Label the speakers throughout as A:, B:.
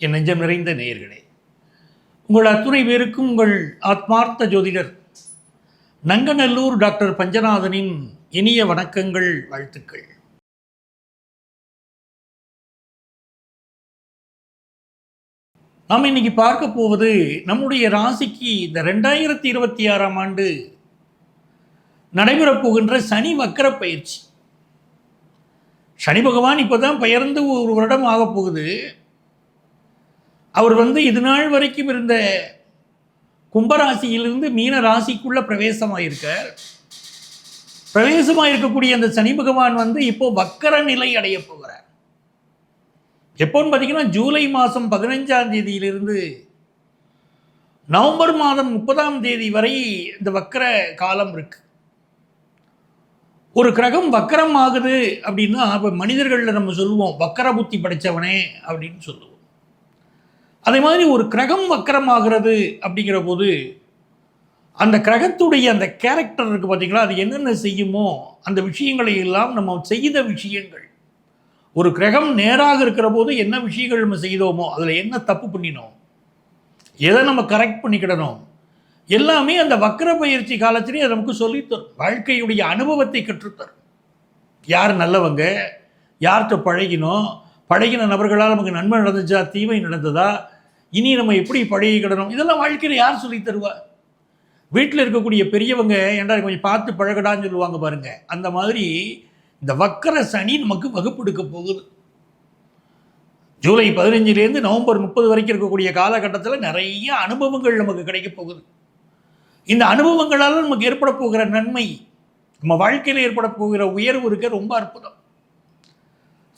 A: என் நெஞ்சம் நிறைந்த நேயர்களே, உங்கள் அத்துணை பேருக்கும் உங்கள் ஆத்மார்த்த ஜோதிடர் நங்கநல்லூர் டாக்டர் பஞ்சநாதனின் இனிய வணக்கங்கள், வாழ்த்துக்கள். நாம் இன்னைக்கு பார்க்க போவது நம்முடைய ராசிக்கு இந்த 2026ஆம் ஆண்டு நடைபெறப் போகின்ற சனி வக்கர பயிற்சி. சனி பகவான் இப்போதான் பெயர்ந்து ஒரு வருடம் ஆகப் போகுது. அவர் இது நாள் வரைக்கும் இருந்த கும்பராசியிலிருந்து மீன ராசிக்குள்ள பிரவேசமாயிருக்கார். பிரவேசமாயிருக்கக்கூடிய அந்த சனி பகவான் இப்போ வக்கர நிலை அடைய போகிறார். எப்போன்னு பார்த்தீங்கன்னா ஜூலை மாதம் 15ஆம் தேதியிலிருந்து நவம்பர் மாதம் 30ஆம் தேதி வரை இந்த வக்கர காலம் இருக்கு. ஒரு கிரகம் வக்கரம் ஆகுது அப்படின்னா இப்போ மனிதர்களில் நம்ம சொல்லுவோம் வக்கர புத்தி படைத்தவனே அப்படின்னு சொல்லுவோம். அதே மாதிரி ஒரு கிரகம் வக்கரமாகிறது அப்படிங்கிற போது அந்த கிரகத்துடைய அந்த கேரக்டர் இருக்குது பார்த்தீங்களா, அது என்னென்ன செய்யுமோ அந்த விஷயங்களை எல்லாம் நம்ம செய்த விஷயங்கள். ஒரு கிரகம் நேராக இருக்கிற போது என்ன விஷயங்கள் நம்ம செய்தோமோ, அதில் என்ன தப்பு பண்ணினோம், எதை நம்ம கரெக்ட் பண்ணிக்கிடணும், எல்லாமே அந்த வக்கர பயிற்சி காலத்திலே அது நமக்கு சொல்லித்தரும். வாழ்க்கையுடைய அனுபவத்தை கற்றுத்தரும். யார் நல்லவங்க, யார்கிட்ட பழகின நபர்களால் நமக்கு நன்மை நடந்துச்சா, தீமை நடந்ததா, இனி நம்ம எப்படி பழகிக்கிடணும், இதெல்லாம் வாழ்க்கையில் யார் சொல்லி தருவா? வீட்டில் இருக்கக்கூடிய பெரியவங்க ஏன்டா கொஞ்சம் பார்த்து பழகடான்னு சொல்லுவாங்க பாருங்க. அந்த மாதிரி இந்த வக்கர சனி நமக்கு வகுப்பெடுக்க போகுது. ஜூலை 15லேருந்து நவம்பர் 30 வரைக்கும் இருக்கக்கூடிய காலகட்டத்தில் நிறைய அனுபவங்கள் நமக்கு கிடைக்க போகுது. இந்த அனுபவங்களால் நமக்கு ஏற்பட போகிற நன்மை, நம்ம வாழ்க்கையில் ஏற்பட போகிற உயர்வு இருக்க ரொம்ப அற்புதம்.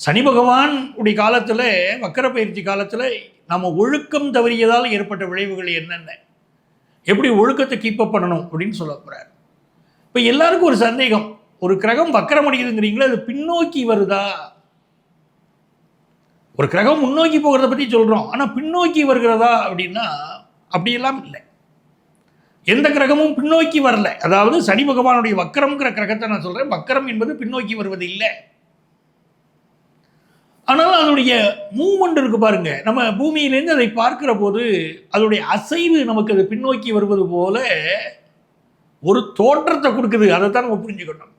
A: சனி பகவான் உடைய காலத்தில், வக்கர பயிற்சி காலத்தில் நம்ம ஒழுக்கம் தவறியதால் ஏற்பட்ட விளைவுகள் என்னென்ன, எப்படி ஒழுக்கத்தை கீப்பப் பண்ணணும் அப்படின்னு சொல்ல போகிறார். இப்போ எல்லாருக்கும் ஒரு சந்தேகம், ஒரு கிரகம் வக்கரம் அடைக்குதுங்கிறீங்களா, அது பின்னோக்கி வருதா? ஒரு கிரகம் முன்னோக்கி போகிறத பற்றி சொல்கிறோம், ஆனால் பின்னோக்கி வருகிறதா அப்படின்னா அப்படியெல்லாம் இல்லை. எந்த கிரகமும் பின்னோக்கி வரல. அதாவது சனி பகவானுடைய வக்கரம்ங்கிற கிரகத்தை நான் சொல்கிறேன், வக்கரம் என்பது பின்னோக்கி வருவது இல்லை. ஆனால் அதனுடைய மூவ்மெண்ட் இருக்கு பாருங்க, நம்ம பூமியிலேருந்து அதை பார்க்கிற போது அதனுடைய அசைவு நமக்கு அது பின்னோக்கி வருவது போல ஒரு தோற்றத்தை கொடுக்குது. அதை தான் நம்ம புரிஞ்சுக்கணும்.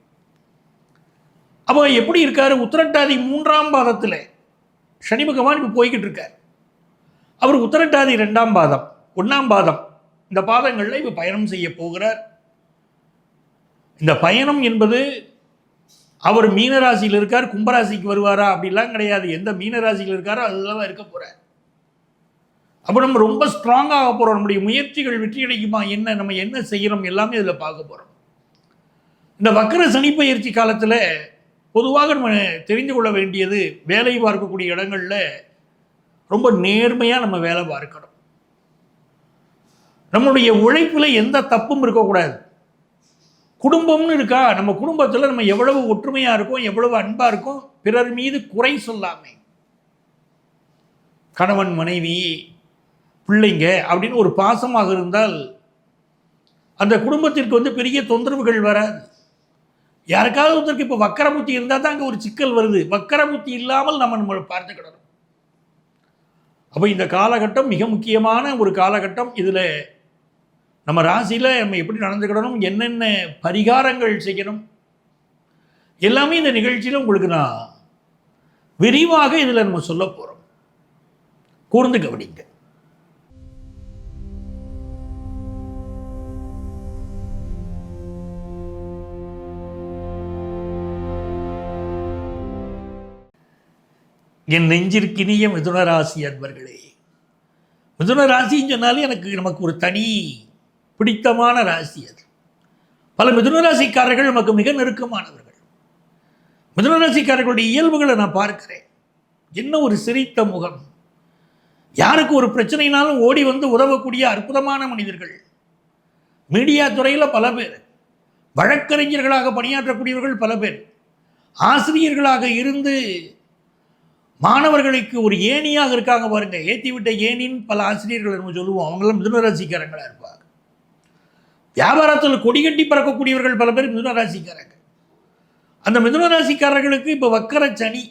A: அப்போ எப்படி இருக்காரு, உத்திரட்டாதி 3ஆம் பாதத்தில் சனி பகவான் இப்போ போய்கிட்டு இருக்கார். அவர் உத்திரட்டாதி 2ஆம் பாதம், 1ஆம் பாதம், இந்த பாதங்களில் இப்போ பயணம் செய்ய போகிறார். இந்த பயணம் என்பது அவர் மீனராசியில் இருக்கார், கும்பராசிக்கு வருவாரா அப்படிலாம் கிடையாது. எந்த மீனராசியில் இருக்காரோ அதுதான் இருக்க போகிறார். அப்போ நம்ம ரொம்ப ஸ்ட்ராங்காக போகிறோம். நம்முடைய முயற்சிகள் வெற்றி அடைக்குமா, என்ன நம்ம என்ன செய்கிறோம் எல்லாமே இதில் பார்க்க போகிறோம். இந்த வக்கர சனி பயிற்சி காலத்தில் பொதுவாக நம்ம தெரிந்து கொள்ள வேண்டியது, வேலை பார்க்கக்கூடிய இடங்களில் ரொம்ப நேர்மையாக நம்ம வேலை பார்க்கணும். நம்மளுடைய உழைப்பில் எந்த தப்பும் இருக்கக்கூடாது. குடும்பம்னு இருக்கா, நம்ம குடும்பத்தில் நம்ம எவ்வளவு ஒற்றுமையாக இருக்கோம், எவ்வளவு அன்பாக இருக்கோம், பிறர் மீது குறை சொல்லாமை, கணவன் மனைவி பிள்ளைங்க அப்படின்னு ஒரு பாசமாக இருந்தால் அந்த குடும்பத்திற்கு பெரிய தொந்தரவுகள் வராது. யாருக்காவது ஒருத்தருக்கு இப்போ வக்கர புத்தி இருந்தால் தான் அங்கே ஒரு சிக்கல் வருது. வக்கர புத்தி இல்லாமல் நம்ம பார்த்துக்கிடணும். அப்போ இந்த காலகட்டம் மிக முக்கியமான ஒரு காலகட்டம். இதில் நம்ம ராசியில் நம்ம எப்படி நடந்துக்கிடணும், என்னென்ன பரிகாரங்கள் செய்யணும், எல்லாமே இந்த நிகழ்ச்சியில் உங்களுக்கு நான் விரிவாக இதில் நம்ம சொல்ல போகிறோம். கூர்ந்து கவனிங்க. என் நெஞ்சிற்கினிய மிதுன ராசி அன்பர்களே, மிதுன ராசின்னு சொன்னாலே நமக்கு ஒரு தனி பிடித்தமான ராசி. அது பல மிதுன ராசிக்காரர்கள் நமக்கு மிக நெருக்கமானவர்கள். மிதுன ராசிக்காரர்களுடைய இயல்புகளை நான் பார்க்கிறேன். என்ன ஒரு சிரித்த முகம், யாருக்கு ஒரு பிரச்சனைனாலும் ஓடி உதவக்கூடிய அற்புதமான மனிதர்கள். மீடியா துறையில் பல பேர், வழக்கறிஞர்களாக பணியாற்றக்கூடியவர்கள் பல பேர், ஆசிரியர்களாக இருந்து மாணவர்களுக்கு ஒரு ஏணியாக இருக்காங்க பாருங்க. ஏற்றி விட்ட ஏனின்னு பல ஆசிரியர்கள் நம்ம சொல்லுவோம், அவங்களாம் மிதுன ராசிக்காரங்களாக இருப்பாங்க. வியாபாரத்தில் கொடி கட்டி பறக்கக்கூடியவர்கள் பல பேர் மிதுன ராசிக்காரங்க. அந்த மிதுன ராசிக்காரர்களுக்கு இப்போ வக்கர சனி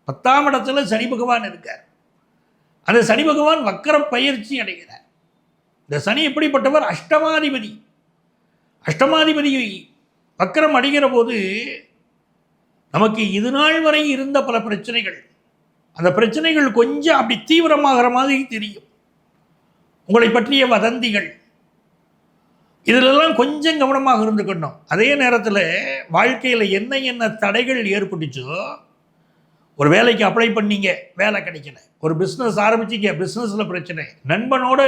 A: 10ஆம் இடத்துல சனி பகவான் இருக்கார். அந்த சனி பகவான் வக்கர பயிற்சி அடைகிறார். இந்த சனி எப்படிப்பட்டவர்? அஷ்டமாதிபதி. அஷ்டமாதிபதி வக்கரம் அடைகிற போது நமக்கு இது நாள் வரை இருந்த பல பிரச்சனைகள், அந்த பிரச்சனைகள் கொஞ்சம் அப்படி தீவிரமாகிற மாதிரி தெரியும். உங்களை பற்றிய வதந்திகள், இதிலெல்லாம் கொஞ்சம் கவனமாக இருந்துக்கணும். அதே நேரத்தில் வாழ்க்கையில் என்ன தடைகள் ஏற்பட்டுச்சோ, ஒரு வேலைக்கு அப்ளை பண்ணீங்க, வேலை கிடைக்கல. ஒரு பிஸ்னஸ் ஆரம்பிச்சிங்க, பிஸ்னஸில் பிரச்சனை. நண்பனோட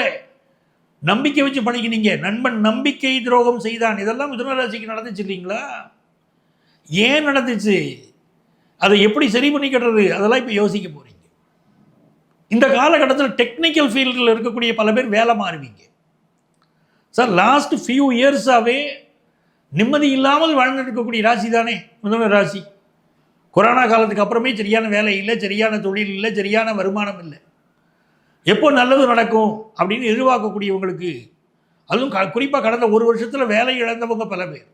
A: நம்பிக்கை வச்சு பழகினீங்க, நண்பன் நம்பிக்கை துரோகம் செய்தான். இதெல்லாம் மிதுன ராசிக்கு நடந்துச்சு இல்லைங்களா? ஏன் நடந்துச்சு? அதை எப்படி சரி பண்ணிக்கிறது? அதெல்லாம் இப்போ யோசிக்க போகிறீங்க. இந்த காலகட்டத்தில் டெக்னிக்கல் ஃபீல்டில் இருக்கக்கூடிய பல பேர் வேலை மாறுவீங்க. சார், லாஸ்ட் ஃபியூ இயர்ஸாகவே நிம்மதி இல்லாமல் வாழ்ந்துட்டு இருக்கக்கூடிய ராசி தானே மிதுன ராசி. கொரோனா காலத்துக்கு அப்புறமே சரியான வேலை இல்லை, சரியான தொழில் இல்லை, சரியான வருமானம் இல்லை. எப்போ நல்லது நடக்கும் அப்படின்னு எதிர்பார்க்கக்கூடியவங்களுக்கு, அதுவும் குறிப்பாக கடந்த ஒரு வருஷத்தில் வேலை இழந்தவங்க பல பேர்,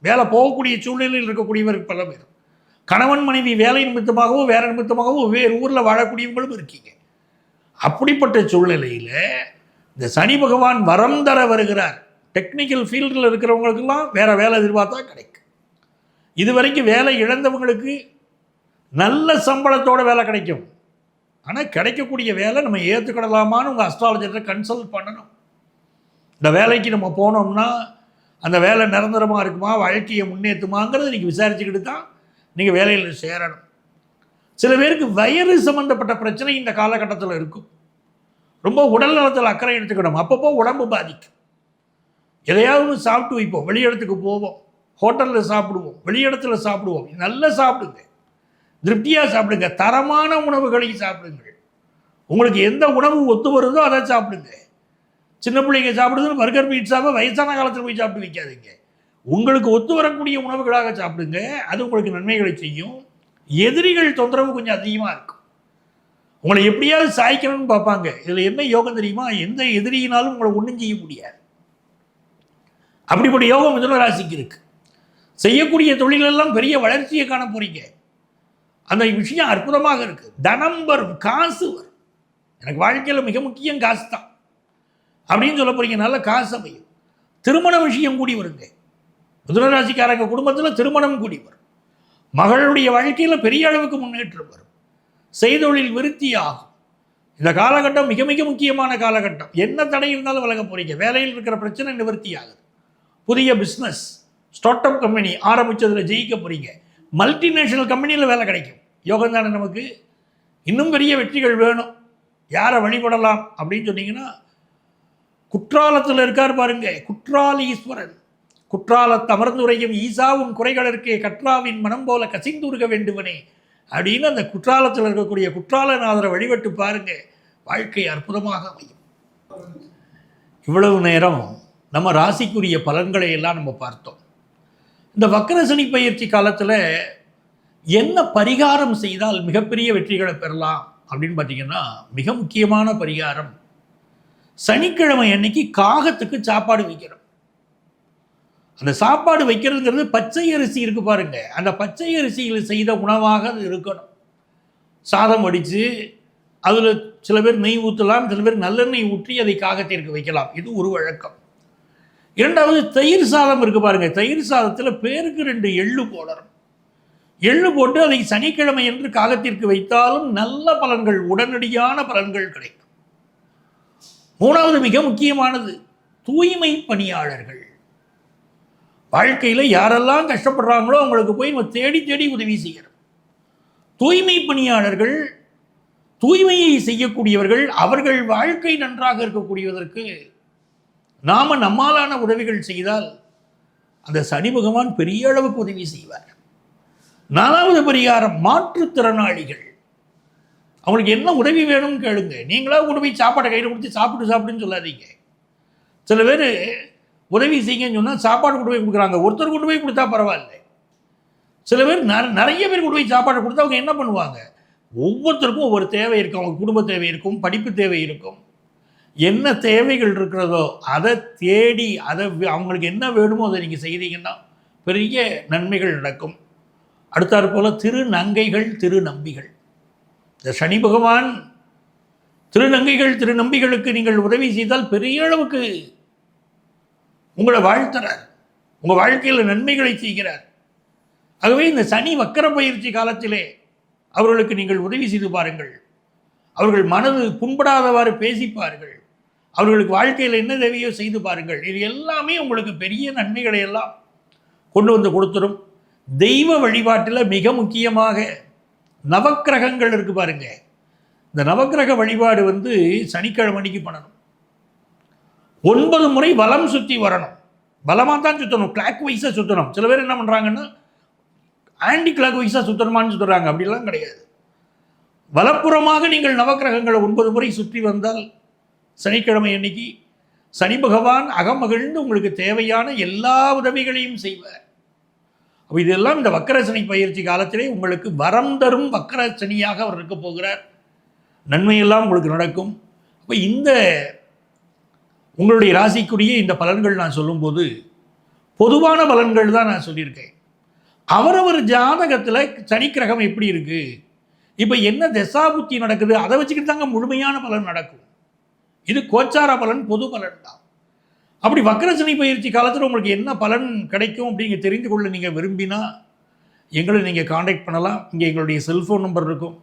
A: வேலை போகக்கூடிய சூழ்நிலையில் இருக்கக்கூடியவர்கள் பல பேர், கணவன் மனைவி வேலை நிமித்தமாகவோ வேற நிமித்தமாகவோ வேறு ஊரில் வாழக்கூடியவங்களும் இருக்கீங்க. அப்படிப்பட்ட சூழ்நிலையில் இந்த சனி பகவான் வரம் தர வருகிறார். டெக்னிக்கல் ஃபீல்டில் இருக்கிறவங்களுக்கெல்லாம் வேற வேலை எதிர்பார்த்தா கிடைக்கும். இதுவரைக்கும் வேலை இழந்தவங்களுக்கு நல்ல சம்பளத்தோட வேலை கிடைக்கும். ஆனால் கிடைக்கக்கூடிய வேலை நம்ம ஏற்றுக்கிடலாமான்னு உங்கள் அஸ்ட்ராலஜரை கன்சல்ட் பண்ணணும். இந்த வேலைக்கு நம்ம போனோம்னா அந்த வேலை நிரந்தரமாக இருக்குமா, வாழ்க்கையை முன்னேற்றுமாங்கிறத நீங்கள் விசாரிச்சுக்கிட்டு தான் நீங்கள் வேலையில் சேரணும். சில பேருக்கு வயிறு சம்மந்தப்பட்ட பிரச்சனை இந்த காலகட்டத்தில் இருக்கும். ரொம்ப உடல் நலத்தில் அக்கறை எடுத்துக்கணும். அப்பப்போ உடம்பு பாதிக்கும். எதையாவது சாப்பிட்டு வைப்போம், வெளியிடத்துக்கு போவோம், ஹோட்டலில் சாப்பிடுவோம், வெளியிடத்தில் சாப்பிடுவோம். நல்லா சாப்பிடுங்க, திருப்தியாக சாப்பிடுங்க, தரமான உணவுகளை சாப்பிடுங்கள். உங்களுக்கு எந்த உணவு ஒத்து வருதோ அதை சாப்பிடுங்க. சின்ன பிள்ளைங்க சாப்பிடுதுன்னு பர்கர் பீட்சாவை வயசான காலத்தில் போய் சாப்பிட்டு வைக்காதீங்க. உங்களுக்கு ஒத்து வரக்கூடிய உணவுகளாக சாப்பிடுங்க. அது உங்களுக்கு நன்மைகளை செய்யும். எதிரிகள் தொந்தரவு கொஞ்சம் அதிகமாக இருக்கும். உங்களை எப்படியாவது சாய்க்கணும்னு பார்ப்பாங்க. இதில் என்ன யோகம் தெரியுமா? எந்த எதிரியினாலும் உங்களை ஒன்றும் செய்ய முடியாது. அப்படிப்பட்ட யோகம் மிதுன ராசிக்கு இருக்கு. செய்யக்கூடிய தொழிலெல்லாம் பெரிய வளர்ச்சியை காண போறீங்க. அந்த விஷயம் அற்புதமாக இருக்கு. தனம் வரும், காசு வரும். எனக்கு வாழ்க்கையில் மிக முக்கியம் காசு தான் அப்படின்னு சொல்ல போறீங்க. நல்ல காசு அமையும். திருமண விஷயம் கூடி வருங்க. மிதுன ராசிக்காரங்க குடும்பத்தில் திருமணம் கூடி வரும். மகளுடைய வாழ்க்கையில் பெரிய அளவுக்கு முன்னேற்றம் வரும். செய்தொழில் விருத்தி ஆகும். இந்த காலகட்டம் மிக மிக முக்கியமான காலகட்டம். என்ன தடை இருந்தாலும் விலக போறீங்க. வேலையில் இருக்கிற பிரச்சனை நிவர்த்தி ஆகுது. புதிய பிஸ்னஸ், ஸ்டார்ட் அப் கம்பெனி ஆரம்பித்ததில் ஜெயிக்க போறீங்க. மல்டிநேஷனல் கம்பெனியில் வேலை கிடைக்கும். யோகம் தானே நமக்கு. இன்னும் பெரிய வெற்றிகள் வேணும். யாரை வழிபடலாம் அப்படின்னு சொன்னீங்கன்னா, குற்றாலத்தில் இருக்கார் பாருங்க, குற்றால ஈஸ்வரன். குற்றாலத்து அமர்ந்துரையும் ஈசாவும் குறைகளற்கே கற்றாவின் மனம் போல கசிந்துருக வேண்டுவனே அப்படின்னு அந்த குற்றாலத்தில் இருக்கக்கூடிய குற்றாலநாதரை வழிபட்டு பாருங்க, வாழ்க்கை அற்புதமாக அமையும். இவ்வளவு நேரம் நம்ம ராசிக்குரிய பலன்களை எல்லாம் நம்ம பார்த்தோம். இந்த வக்கர சனி பயிற்சி காலத்தில் என்ன பரிகாரம் செய்தால் மிகப்பெரிய வெற்றிகளை பெறலாம் அப்படின்னு பார்த்தீங்கன்னா, மிக முக்கியமான பரிகாரம், சனிக்கிழமை அன்னைக்கு காகத்துக்கு சாப்பாடு வைக்கிறோம். அந்த சாப்பாடு வைக்கிறதுங்கிறது பச்சை அரிசி இருக்கு பாருங்க, அந்த பச்சை அரிசியில் செய்த உணவாக அது இருக்கணும். சாதம் வடித்து அதில் சில பேர் நெய் ஊற்றலாம், சில பேர் நல்லெண்ணெய் ஊற்றி அதை காகத்திற்கு வைக்கலாம். இது ஒரு வழக்கம். இரண்டாவது, தயிர் சாதம் இருக்கு பாருங்க, தயிர் சாதத்தில் பேருக்கு 2 எள்ளு போடணும். எள்ளு போட்டு அதை சனிக்கிழமை என்று காகத்திற்கு வைத்தாலும் நல்ல பலன்கள், உடனடியான பலன்கள் கிடைக்கும். மூணாவது, மிக முக்கியமானது, தூய்மை பணியாளர்கள். வாழ்க்கையில் யாரெல்லாம் கஷ்டப்படுறாங்களோ அவங்களுக்கு போய் நம்ம தேடி தேடி உதவி செய்கிறோம். தூய்மை பணியாளர்கள், தூய்மையை செய்யக்கூடியவர்கள், அவர்கள் வாழ்க்கை நன்றாக இருக்கக்கூடியதற்கு நாம நம்மாலான உதவிகள் செய்தால் அந்த சனி பகவான் பெரிய அளவுக்கு உதவி செய்வார். 4வது பரிகாரம், மாற்றுத்திறனாளிகள். அவங்களுக்கு என்ன உதவி வேணும்னு கேளுங்க. நீங்களா கொண்டு போய் சாப்பாடை கையில் கொடுத்து சாப்பிடுன்னு சொல்லாதீங்க. சில பேர் உதவி செய்யுங்கன்னு சொன்னால் சாப்பாடு கொண்டு போய் கொடுக்குறாங்க. ஒருத்தர் கொண்டு போய் கொடுத்தா பரவாயில்ல. சில பேர் நிறைய பேர் கொண்டு போய் சாப்பாடு கொடுத்தா அவங்க என்ன பண்ணுவாங்க, ஒவ்வொருத்தருக்கும் ஒவ்வொரு தேவை இருக்கும். அவங்க குடும்ப தேவை இருக்கும், படிப்பு தேவை இருக்கும். என்ன தேவைகள் இருக்கிறதோ அதை தேடி அவங்களுக்கு என்ன வேணுமோ அதை நீங்கள் செய்தீங்கன்னா பெரிய நன்மைகள் நடக்கும். அடுத்தாற் போல் திருநங்கைகள், திருநம்பிகள். இந்த சனி பகவான் திருநங்கைகள் திருநம்பிகளுக்கு நீங்கள் உதவி செய்தால் பெரிய அளவுக்கு உங்களை வாழ்த்துறார், உங்கள் வாழ்க்கையில் நன்மைகளை செய்கிறார். ஆகவே இந்த சனி வக்கர பயிற்சி காலத்திலே அவர்களுக்கு நீங்கள் உதவி செய்து பாருங்கள். அவர்கள் மனது புண்படாதவாறு பேசிப்பார்கள். அவர்களுக்கு வாழ்க்கையில் என்ன தேவையோ செய்து பாருங்கள். இது எல்லாமே உங்களுக்கு பெரிய நன்மைகளை எல்லாம் கொண்டு வந்து கொடுத்துரும். தெய்வ வழிபாட்டில் மிக முக்கியமாக நவக்கிரகங்கள் இருக்கு பாருங்க. இந்த நவக்கிரக வழிபாடு சனிக்கிழமைக்கு பண்ணணும். 9 முறை வலம் சுற்றி வரணும். பலமாக தான் சுற்றணும், கிளாக் வைஸாக சுற்றணும். சில பேர் என்ன பண்ணுறாங்கன்னா ஆன்டி கிளாக் வைஸாக சுற்றணுமான்னு சுற்றுறாங்க. அப்படிலாம் கிடையாது. வலப்புறமாக நீங்கள் நவக்கிரகங்களை 9 முறை சுற்றி வந்தால் சனிக்கிழமை அன்னைக்கு சனி பகவான் அகமகிழ்ந்து உங்களுக்கு தேவையான எல்லா உதவிகளையும் செய்வார். அப்போ இதெல்லாம் இந்த வக்கர சனி பயிற்சி காலத்திலே உங்களுக்கு வரம் தரும் வக்கர சனியாக அவர் இருக்க போகிறார். நன்மையெல்லாம் உங்களுக்கு நடக்கும். அப்போ இந்த உங்களுடைய ராசிக்குரிய இந்த பலன்கள் நான் சொல்லும்போது பொதுவான பலன்கள் தான் நான் சொல்லியிருக்கேன். அவரவர் ஜாதகத்தில் சனிக்கிரகம் எப்படி இருக்குது, இப்போ என்ன தசாபுத்தி நடக்குது, அதை வச்சுக்கிட்டு தாங்க முழுமையான பலன் நடக்கும். இது கோச்சார பலன், பொது பலன் தான். அப்படி வக்கர சனி பயிற்சி காலத்தில் உங்களுக்கு என்ன பலன் கிடைக்கும் அப்படிங்க தெரிந்து கொள்ள நீங்கள் விரும்பினா எங்களை நீங்கள் காண்டாக்ட் பண்ணலாம். இங்கே எங்களுடைய செல்ஃபோன் நம்பர் இருக்கும்.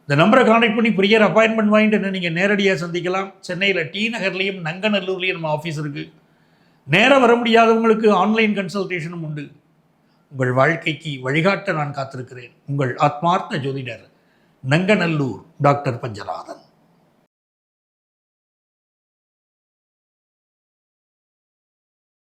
A: இந்த நம்பரை காண்டாக்ட் பண்ணி ப்ரியர் அப்பாயின்மெண்ட் வாங்கிட்டு என்ன நீங்கள் நேரடியாக சந்திக்கலாம். சென்னையில் டி நகர்லேயும் நங்கநல்லூர்லேயும் நம்ம ஆஃபீஸ் இருக்குது. நேராக வர முடியாதவங்களுக்கு ஆன்லைன் கன்சல்டேஷனும் உண்டு. உங்கள் வாழ்க்கைக்கு வழிகாட்ட நான் காத்திருக்கிறேன். உங்கள் ஆத்மார்த்த ஜோதிடர், நங்கநல்லூர் டாக்டர் பஞ்சநாதன்.